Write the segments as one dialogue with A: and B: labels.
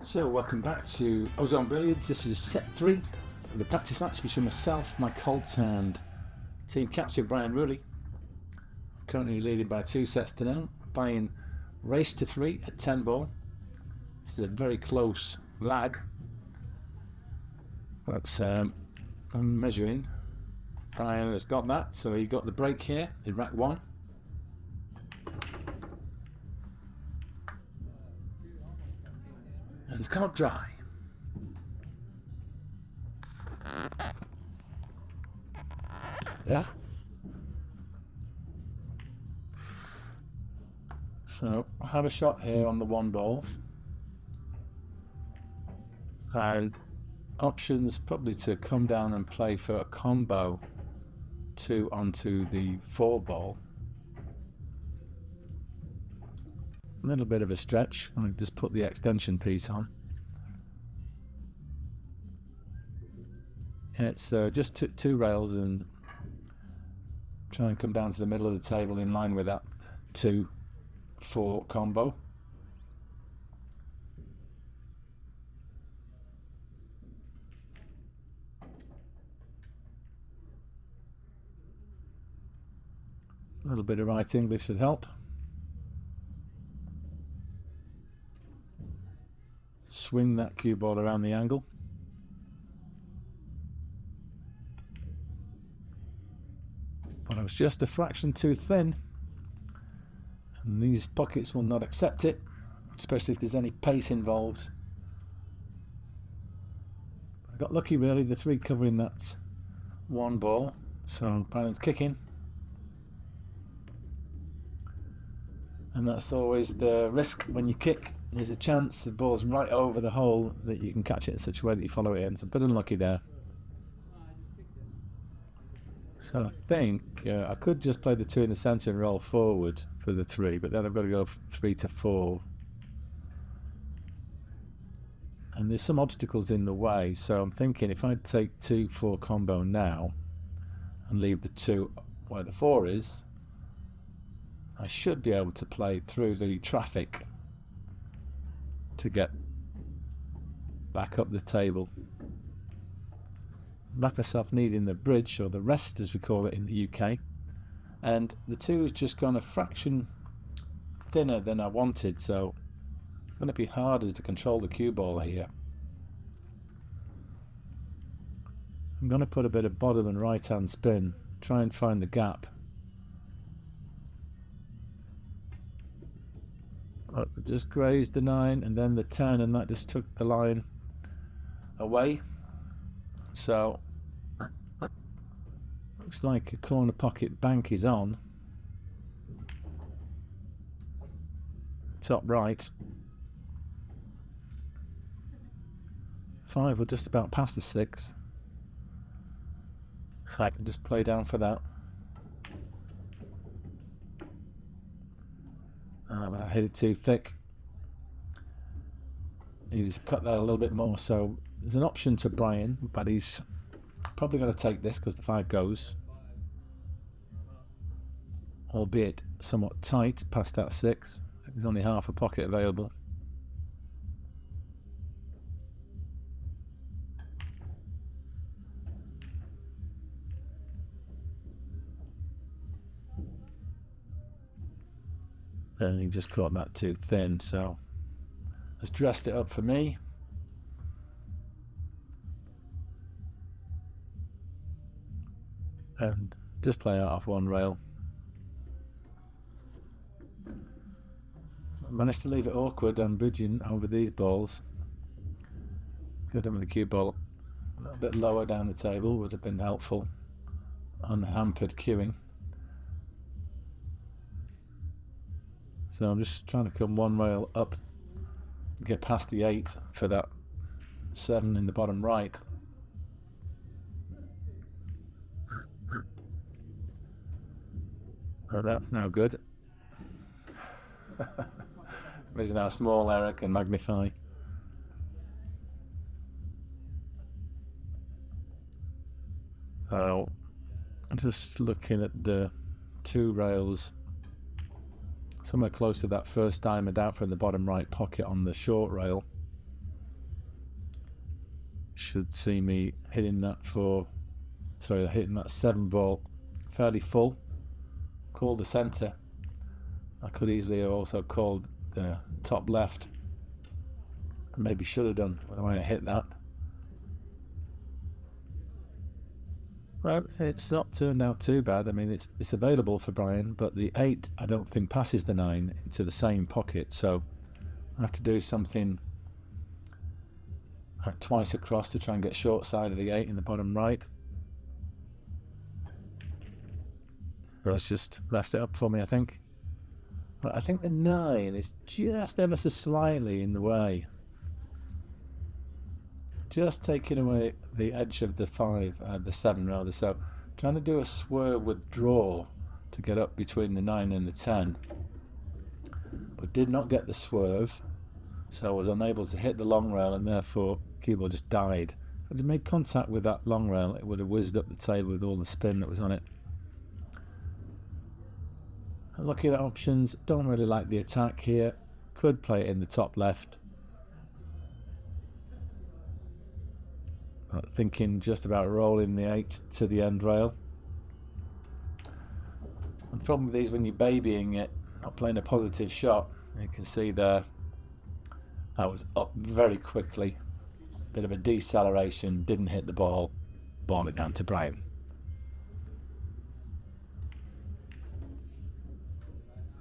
A: So welcome back to Ozone Billiards. This is set 3 of the practice match between myself, Mike Holt and team captain Brian Wroolie. Currently leading by 2 sets to 0, playing race to 3 at 10 ball. This is a very close lag. But I'm measuring. Brian has got that, so he got the break here in rack 1. And it's come up dry. Yeah. So I have a shot here on the 1 ball. And options probably to come down and play for a combo 2 onto the 4 ball. A little bit of a stretch. I just put the extension piece on. It's just two rails and try and come down to the middle of the table in line with that 2-4 combo. A little bit of right English should help. Swing that cue ball around the angle. But I was just a fraction too thin, and these pockets will not accept it, especially if there's any pace involved. I got lucky really, the 3 covering that 1 ball, so Brian's kicking. And that's always the risk when you kick. There's a chance the ball's right over the hole that you can catch it in such a way that you follow it in. It's a bit unlucky there. So I think I could just play the 2 in the centre and roll forward for the 3, but then I've got to go 3 to 4. And there's some obstacles in the way, so I'm thinking if I take 2-4 combo now and leave the 2 where the 4 is, I should be able to play through the traffic to get back up the table. Map myself needing the bridge, or the rest as we call it in the UK, and the 2 has just gone a fraction thinner than I wanted, so it's going to be harder to control the cue ball here. I'm going to put a bit of bottom and right hand spin, try and find the gap. Just grazed the 9 and then the 10, and that just took the line away. So looks like a corner pocket bank is on. Top right. 5 will just about past the 6. So I can just play down for that. But I hit it too thick. He just cut that a little bit more, so there's an option to Brian, but he's probably going to take this because the 5 goes, albeit somewhat tight past that 6. There's only half a pocket available. And he just caught that too thin, so has dressed it up for me. And just play out off 1 rail. I managed to leave it awkward and bridging over these balls. Could have done with the cue ball a little bit lower down the table, would have been helpful. Unhampered cueing. So I'm just trying to come 1 rail up, get past the 8 for that 7 in the bottom right. Oh, that's now good. Imagine how small error can magnify. So I'm just looking at the 2 rails somewhere close to that first diamond out from the bottom right pocket on the short rail. should see me hitting that hitting that 7 ball fairly full. Call the center. I could easily have also called the top left. Maybe should have done with the way I hit that. Well, it's not turned out too bad. I mean, it's available for Brian, but the 8 I don't think passes the 9 into the same pocket, so I have to do something twice across to try and get short side of the 8 in the bottom right. It's just left it up for me, I think. But I think the 9 is just ever so slightly in the way. Just taking away the edge of the 5, the 7 rather, so trying to do a swerve with draw to get up between the 9 and the 10, but did not get the swerve, so I was unable to hit the long rail, and therefore keyboard just died. If it had made contact with that long rail, it would have whizzed up the table with all the spin that was on it. Looking at options, don't really like the attack here. Could play it in the top left. Thinking just about rolling the 8 to the end rail. And the problem with these, when you're babying it, not playing a positive shot, you can see there that was up very quickly. Bit of a deceleration, didn't hit the ball it down to Brian.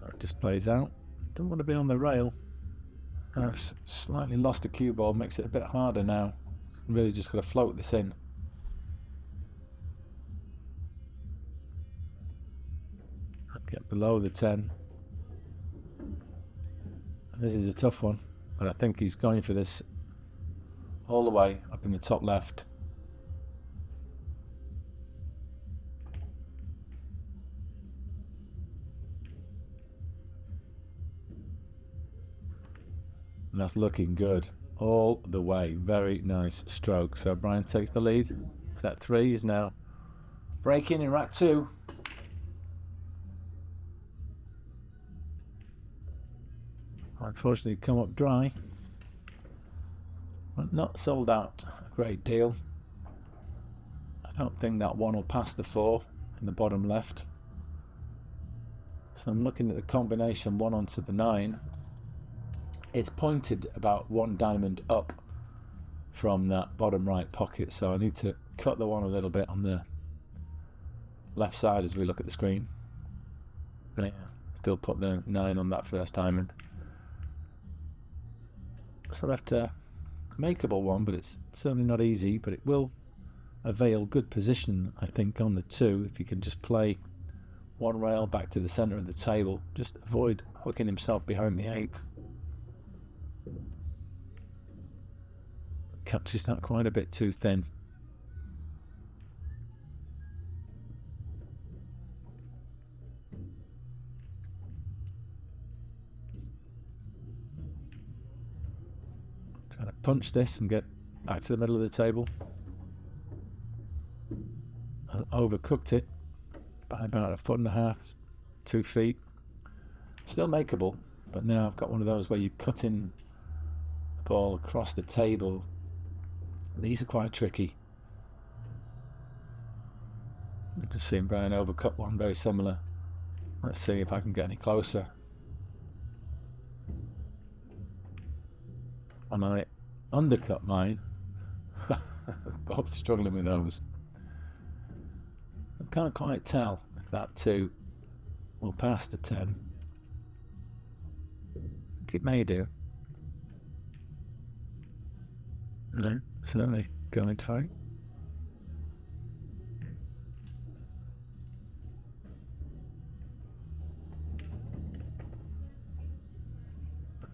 A: It just plays out. Don't want to be on the rail. Slightly lost the cue ball, makes it a bit harder now. Really just got to float this in. Get below the 10. This is a tough one, but I think he's going for this all the way up in the top left. And that's looking good all the way. Very nice stroke. So Brian takes the lead. Set 3 is now breaking in rack 2. Unfortunately come up dry, but not sold out a great deal. I don't think that one will pass the 4 in the bottom left, so I'm looking at the combination 1 onto the 9. It's pointed about 1 diamond up from that bottom right pocket, so I need to cut the 1 a little bit on the left side as we look at the screen. But yeah, still put the 9 on that first diamond. So left a makeable one, but it's certainly not easy, but it will avail good position, I think, on the 2 if you can just play 1 rail back to the center of the table. Just avoid hooking himself behind the 8. Catches that quite a bit too thin. Trying to punch this and get back to the middle of the table. I overcooked it by about 1.5 feet, 2 feet. Still makeable, but now I've got one of those where you're cutting the ball across the table. These are quite tricky. You can see Brian overcut one very similar. Let's see if I can get any closer. And I undercut mine. Both struggling with those. I can't quite tell if that 2 will pass the 10. I think it may do. No, certainly going tight.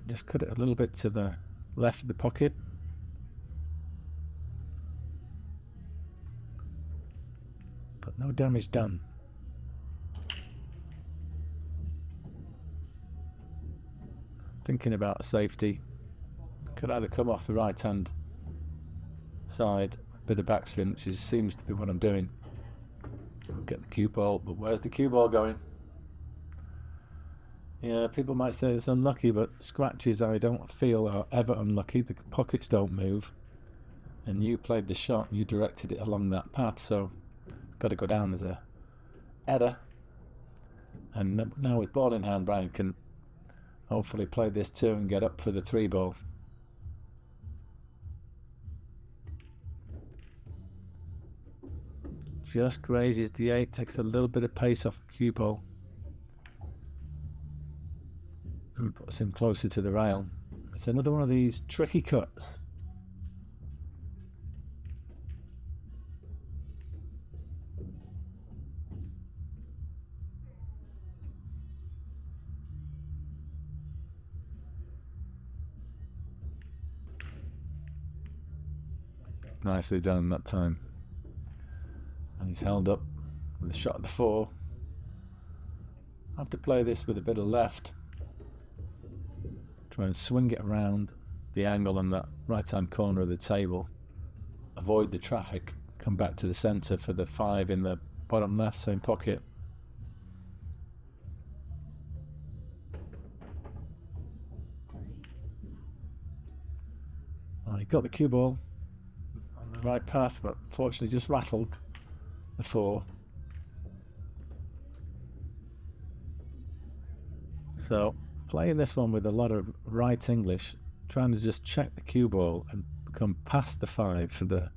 A: Just cut it a little bit to the left of the pocket. But no damage done. Thinking about safety. Could either come off the right hand side, bit of backspin, which seems to be what I'm doing. Get the cue ball, but where's the cue ball going? Yeah, people might say it's unlucky, but scratches I don't feel are ever unlucky. The pockets don't move. and you played the shot, you directed it along that path, so it's got to go down as a error. And now with ball in hand, Brian can hopefully play this too and get up for the 3 ball. Just grazes the 8, takes a little bit of pace off the cue ball and puts him closer to the rail. It's another one of these tricky cuts. Nicely done that time. And he's held up with a shot at the 4. I have to play this with a bit of left. Try and swing it around the angle on that right hand corner of the table. Avoid the traffic. Come back to the centre for the 5 in the bottom left, same pocket. Well, he got the cue ball on the right path, but fortunately just rattled the 4. So playing this one with a lot of right English, trying to just check the cue ball and come past the 5 for the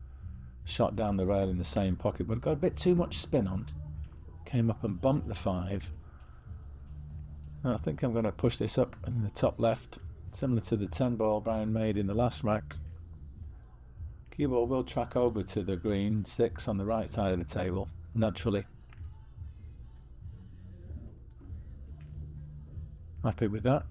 A: shot down the rail in the same pocket, but got a bit too much spin on. Came up and bumped the 5. I think I'm going to push this up in the top left, similar to the 10 ball Brian made in the last rack. Cue ball will track over to the green 6 on the right side of the table, naturally. Happy with that.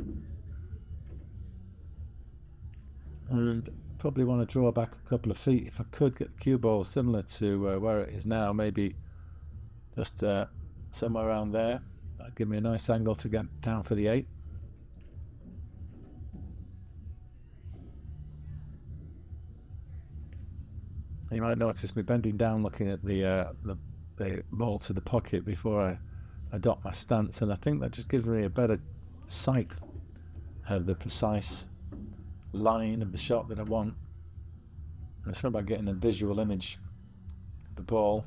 A: And probably want to draw back a couple of feet if I could get the cue ball similar to where it is now, maybe just somewhere around there. That'd give me a nice angle to get down for the 8. You might notice me bending down looking at the ball to the pocket before I adopt my stance, and I think that just gives me a better sight of the precise line of the shot that I want. And it's about getting a visual image of the ball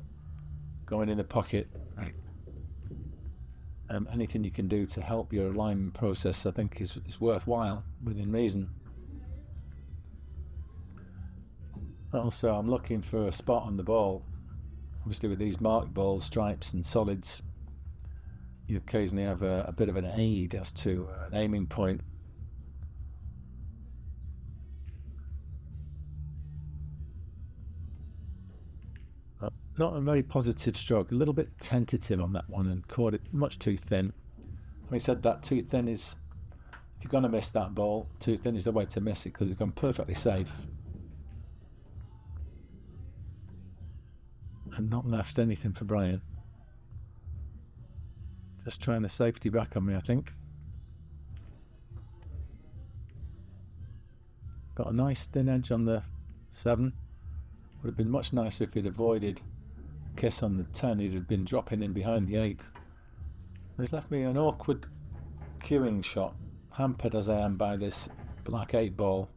A: going in the pocket. Anything you can do to help your alignment process, I think, is worthwhile within reason. Also, I'm looking for a spot on the ball. Obviously, with these marked balls, stripes and solids, you occasionally have a bit of an aid as to an aiming point. Not a very positive stroke, a little bit tentative on that one and caught it much too thin. Having said that, too thin is, if you're going to miss that ball, too thin is the way to miss it because it's gone perfectly safe. And not left anything for Brian. Just trying the safety back on me, I think. Got a nice thin edge on the 7. Would have been much nicer if he'd avoided a kiss on the 10. He'd have been dropping in behind the 8. He's left me an awkward cueing shot, hampered as I am by this black 8 ball.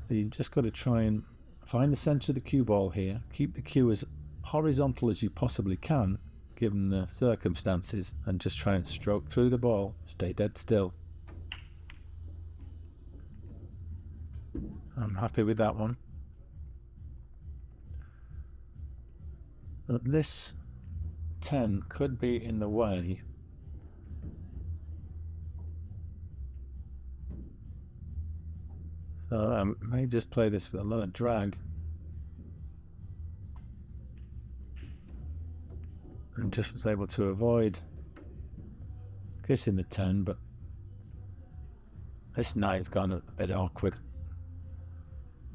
A: You've just got to try and find the centre of the cue ball here. Keep the cue as horizontal as you possibly can, given the circumstances, and just try and stroke through the ball. Stay dead still. I'm happy with that one. But this 10 could be in the way. So I may just play this with a lot of drag. And just was able to avoid kissing the 10, but this 9's gone a bit awkward.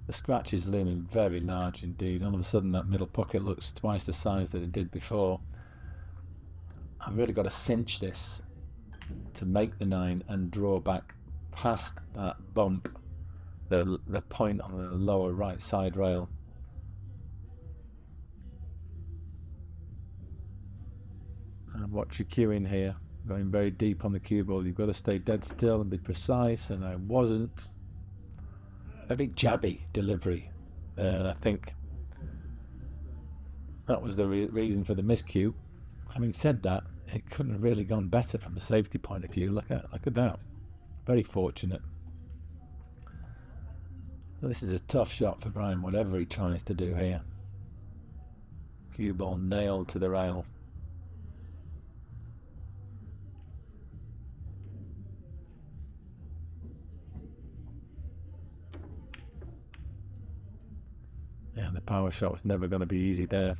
A: The scratch is looming very large indeed. All of a sudden that middle pocket looks twice the size that it did before. I've really got to cinch this to make the 9 and draw back past that bump, the point on the lower right side rail. And watch your cueing here, going very deep on the cue ball. You've got to stay dead still and be precise, and I wasn't. very jabby delivery. And I think that was the reason for the miscue. Having said that, it couldn't have really gone better from a safety point of view. Look at that. Very fortunate. Well, this is a tough shot for Brian, whatever he tries to do here. Cue ball nailed to the rail. Yeah, the power shot was never going to be easy there.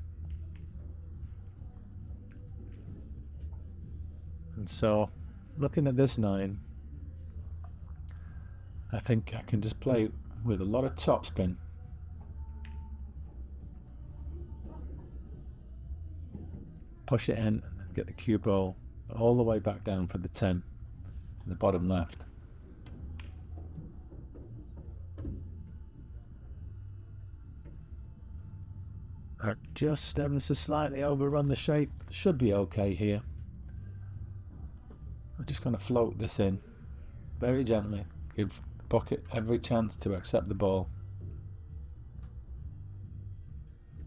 A: And so, looking at this 9, I think I can just play with a lot of topspin. Push it in and get the cue ball all the way back down for the 10 in the bottom left. Just ever so slightly overrun the shape. Should be okay here. I'm just going to float this in very gently. Give the pocket every chance to accept the ball.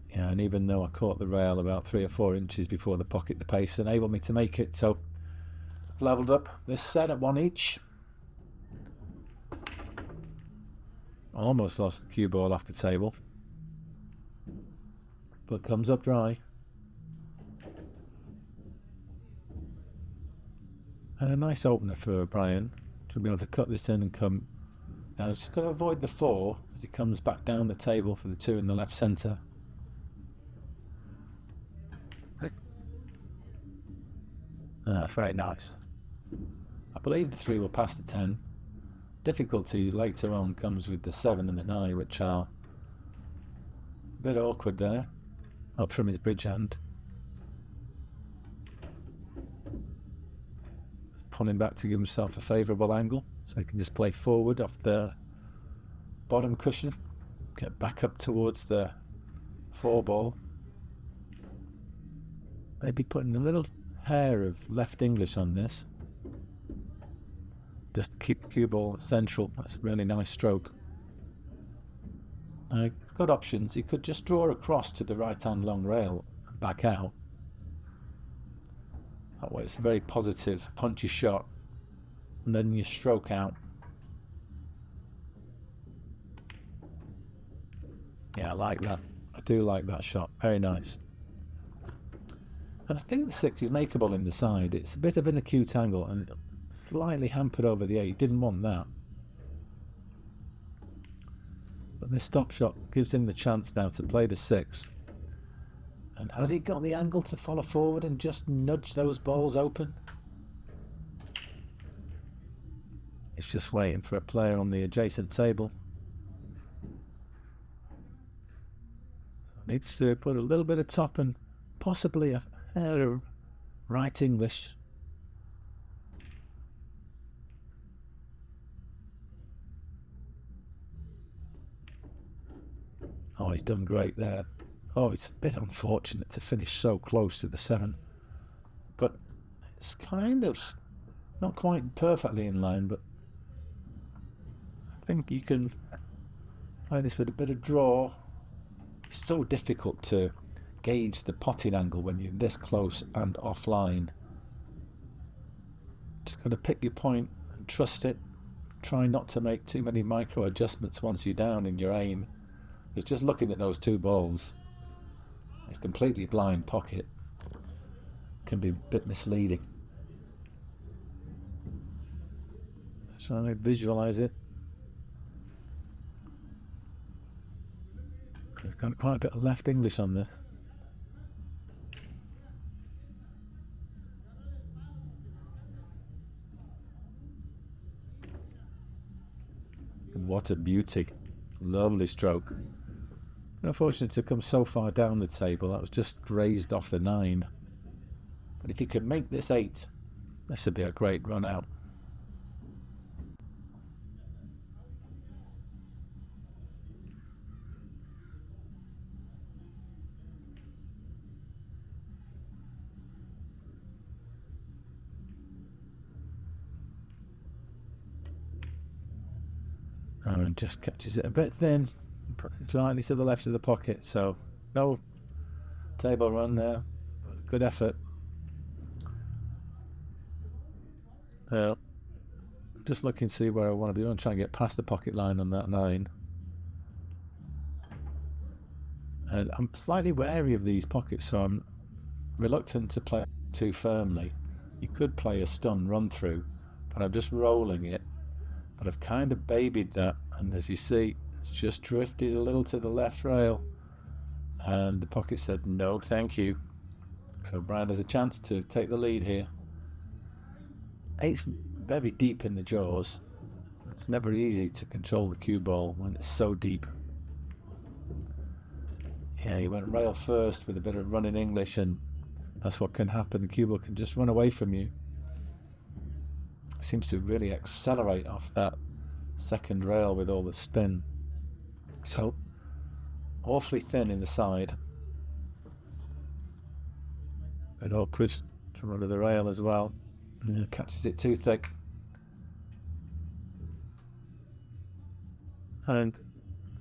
A: Yeah, and even though I caught the rail about 3 or 4 inches before the pocket, the pace enabled me to make it. So I've levelled up this set at 1 each. Almost lost the cue ball off the table, but comes up dry. And a nice opener for Brian to be able to cut this in and come. Now he's got to avoid the 4 as he comes back down the table for the 2 in the left centre. Very nice. I believe the 3 will pass the 10. Difficulty later on comes with the 7 and the 9, which are a bit awkward there, up from his bridge hand. Pulling back to give himself a favourable angle, so he can just play forward off the bottom cushion, get back up towards the 4 ball. Maybe putting a little hair of left English on this. Just keep the cue ball central. That's a really nice stroke. Got options. He could just draw across to the right hand long rail and back out. That way it's a very positive, punchy shot. And then you stroke out. Yeah, I like that. I do like that shot. Very nice. And I think the 6 is makeable in the side. It's a bit of an acute angle and slightly hampered over the 8. Didn't want that. But this stop shot gives him the chance now to play the 6. And has he got the angle to follow forward and just nudge those balls open? It's just waiting for a player on the adjacent table. So needs to put a little bit of top and possibly a hair of right English. Oh, he's done great there. Oh, it's a bit unfortunate to finish so close to the 7. But it's kind of not quite perfectly in line, but I think you can play this with a bit of draw. It's so difficult to gauge the potting angle when you're this close and offline. Just got to pick your point and trust it. Try not to make too many micro adjustments once you're down in your aim. Because just looking at those 2 balls, it's completely blind pocket, can be a bit misleading. Trying to visualize it. There's got quite a bit of left English on this. What a beauty. Lovely stroke. Unfortunate to come so far down the table. That was just grazed off the 9. But if you could make this 8, this would be a great run out. and just catches it a bit thin, puts it slightly to the left of the pocket, so no table run there, good effort. Just looking to see where I want to be. I want to try and get past the pocket line on that 9. And I'm slightly wary of these pockets, so I'm reluctant to play too firmly. You could play a stun run through, but I'm just rolling it. But I've kind of babied that, and as you see, it's just drifted a little to the left rail, and the pocket said no thank you. So Brian has a chance to take the lead here. 8's very deep in the jaws. It's never easy to control the cue ball when it's so deep. Yeah, he went rail first with a bit of running English, and that's what can happen. The cue ball can just run away from you. It seems to really accelerate off that second rail with all the spin. So awfully thin in the side. Bit awkward to run to the rail as well. Yeah, catches it too thick. And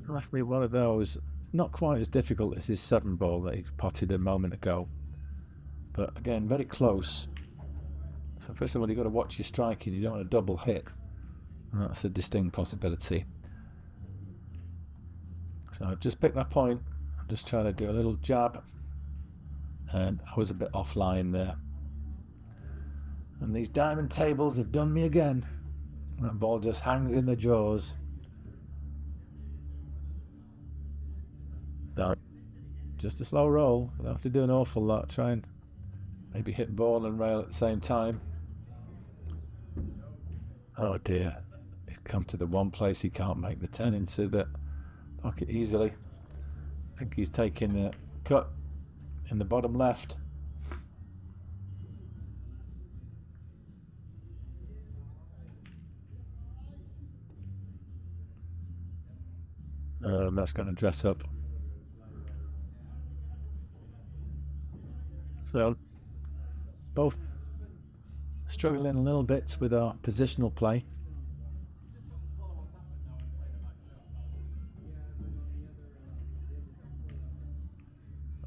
A: left me one of those, not quite as difficult as his 7 ball that he potted a moment ago, but again very close. So first of all, you've got to watch your striking. You don't want a double hit, and that's a distinct possibility. So I've just picked my point. I'm just trying to do a little jab, and I was a bit offline there. And these diamond tables have done me again. That ball just hangs in the jaws. No, just a slow roll. I don't have to do an awful lot. Try and maybe hit ball and rail at the same time. Oh dear. He's come to the one place he can't make the 10 into the pocket easily. I think he's taking the cut in the bottom left. That's going to dress up. So both struggling a little bit with our positional play.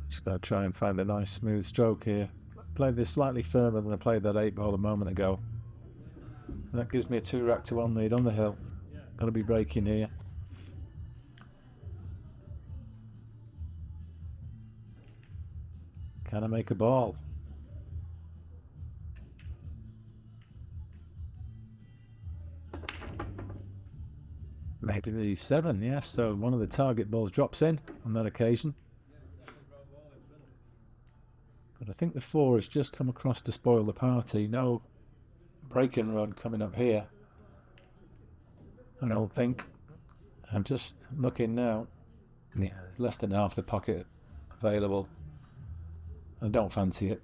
A: Just got to try and find a nice smooth stroke here. Played this slightly firmer than I played that 8 ball a moment ago. And that gives me a 2-rack to 1 lead on the hill. Got to be breaking here. Can I make a ball? Maybe the 7, yes. So one of the target balls drops in on that occasion. But I think the 4 has just come across to spoil the party. No break and run coming up here. I don't think. I'm just looking now. Yeah, less than half the pocket available. I don't fancy it.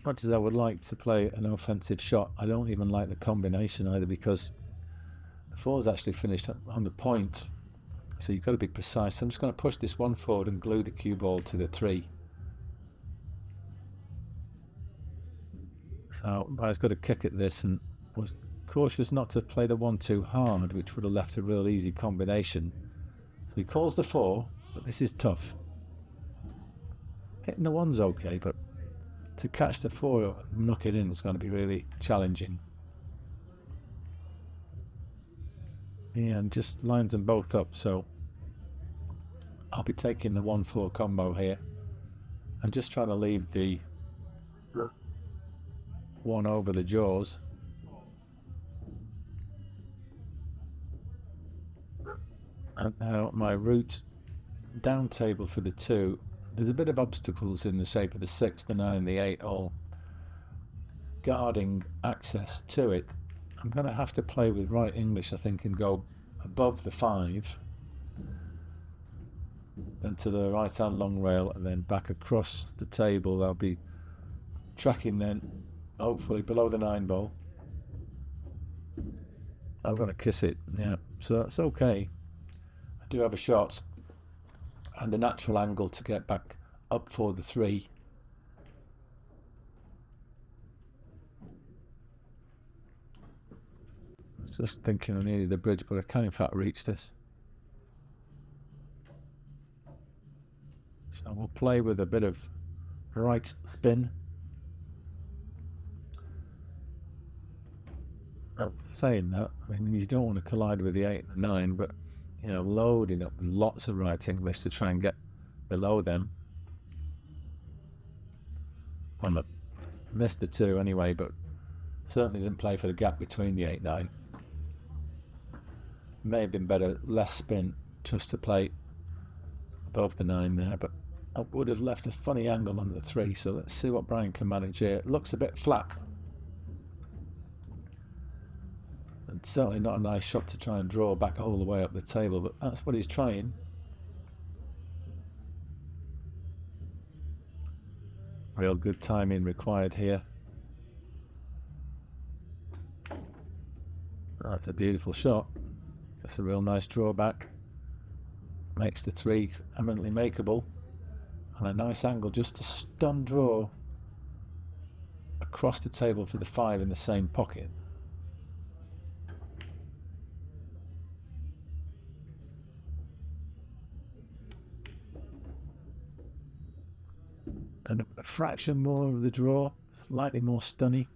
A: Much as I would like to play an offensive shot, I don't even like the combination either, because the 4's actually finished on the point, so you've got to be precise. So I'm just going to push this 1 forward and glue the cue ball to the 3. So I've got to kick at this, and was cautious not to play the 1 too hard, which would have left a real easy combination. So he calls the 4, but this is tough. Hitting the 1's okay, but to catch the 4 and knock it in is going to be really challenging. Yeah, and just lines them both up, so I'll be taking the 1-4 combo here and just trying to leave the 1 over the jaws. And now my route down table for the 2. There's a bit of obstacles in the shape of the 6, the 9 and the 8, all guarding access to it. I'm going to have to play with right English, I think, and go above the 5, then to the right hand long rail, and then back across the table. I'll be tracking then, hopefully, below the 9 ball. I'm going to kiss it, yeah, so that's okay. I do have a shot and a natural angle to get back up for the 3. was just thinking I needed the bridge, but I can in fact reach this. So we'll play with a bit of right spin. Saying that, I mean, you don't want to collide with the 8 and the 9, but you know, loading up with lots of right English to try and get below them. Well, I missed the 2 anyway, but certainly didn't play for the gap between the 8 and 9. May have been better, less spin, just to play above the 9 there, but I would have left a funny angle on the 3, so let's see what Brian can manage here. It looks a bit flat. And certainly not a nice shot to try and draw back all the way up the table, but that's what he's trying. Real good timing required here. That's a beautiful shot. That's a real nice drawback. Makes the 3 eminently makeable. And a nice angle just to stun draw across the table for the 5 in the same pocket. And a fraction more of the draw, slightly more stunny.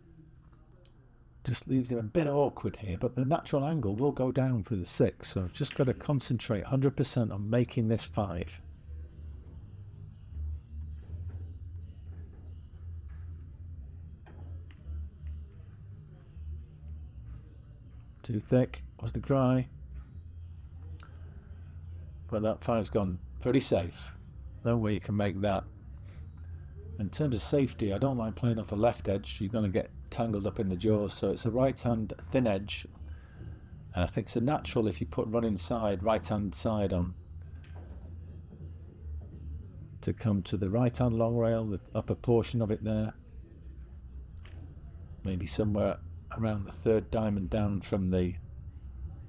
A: Just leaves him a bit awkward here, but the natural angle will go down for the 6, so I've just got to concentrate 100% on making this 5. Too thick was the cry, but that 5's gone pretty safe. No way you can make that. In terms of safety, I don't like playing off the left edge. You're going to get tangled up in the jaws, so it's a right hand thin edge, and I think it's a natural if you put running side, right hand side on, to come to the right hand long rail, the upper portion of it there, maybe somewhere around the 3rd diamond down from the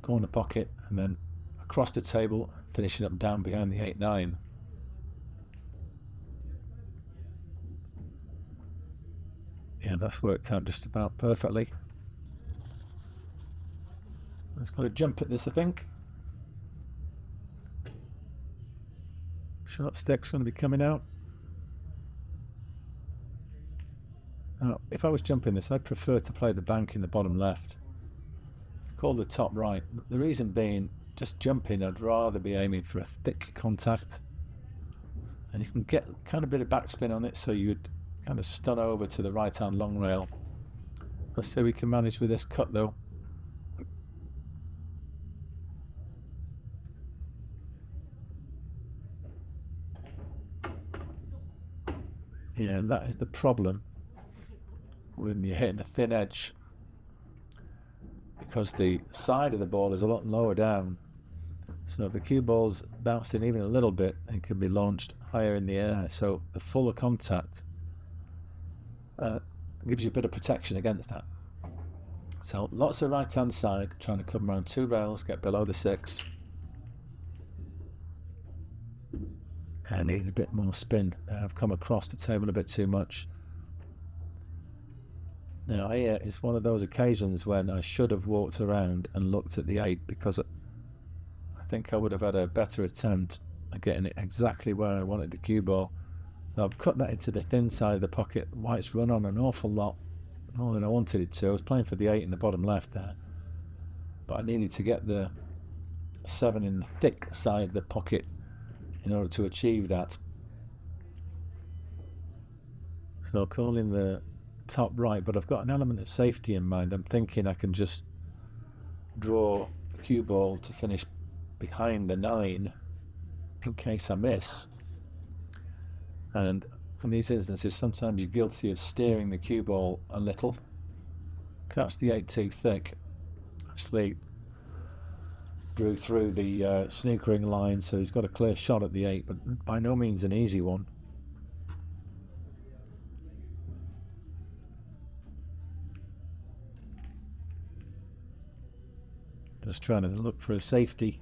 A: corner pocket, and then across the table, finishing up down behind the 8-9. Yeah, that's worked out just about perfectly. Just got to jump at this, I think. Short stick's going to be coming out. Now, if I was jumping this, I'd prefer to play the bank in the bottom left. Call the top right. The reason being, just jumping, I'd rather be aiming for a thick contact. And you can get kind of a bit of backspin on it, so you'd kind of stun over to the right hand long rail. Let's see if we can manage with this cut though. Yeah, that is the problem when you're hitting a thin edge, because the side of the ball is a lot lower down. So if the cue ball's bouncing even a little bit, it can be launched higher in the air. So the fuller contact gives you a bit of protection against that. So lots of right hand side, trying to come around 2 rails, get below the 6. I need a bit more spin. I've come across the table a bit too much. Now here is one of those occasions when I should have walked around and looked at the 8, because I think I would have had a better attempt at getting it exactly where I wanted the cue ball. So I've cut that into the thin side of the pocket. White's run on an awful lot more than I wanted it to. I was playing for the 8 in the bottom left there, but I needed to get the 7 in the thick side of the pocket in order to achieve that. So calling the top right, but I've got an element of safety in mind. I'm thinking I can just draw a cue ball to finish behind the 9 in case I miss. And in these instances, sometimes you're guilty of steering the cue ball a little. Catch the 8 too thick. Actually drew through the snookering line, so he's got a clear shot at the 8, but by no means an easy one. Just trying to look for a safety.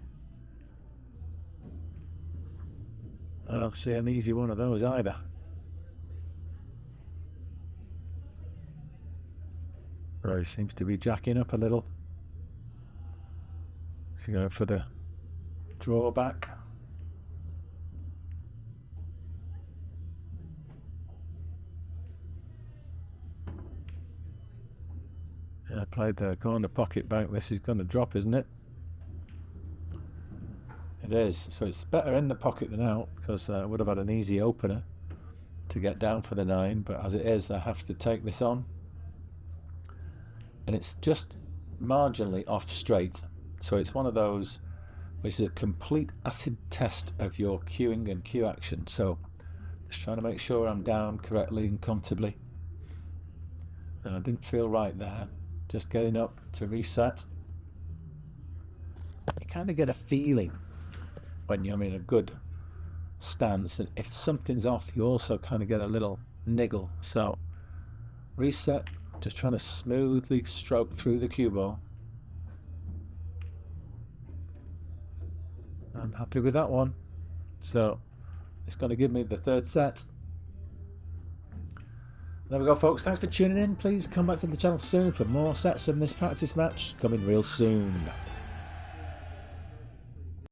A: I don't see an easy one of those either. He seems to be jacking up a little. So going for the drawback. Yeah, I played the corner pocket back. This is going to drop, isn't it? It is. So it's better in the pocket than out, because I would have had an easy opener to get down for the 9, but as it is, I have to take this on. And it's just marginally off straight. So it's one of those which is a complete acid test of your cueing and cue action. So just trying to make sure I'm down correctly and comfortably. And I didn't feel right there. Just getting up to reset. You kind of get a feeling when you're in a good stance, and if something's off, you also kind of get a little niggle. So reset, just trying to smoothly stroke through the cue ball. I'm happy with that one. So it's going to give me the 3rd set. There we go, folks. Thanks for tuning in. Please come back to the channel soon for more sets from this practice match coming real soon.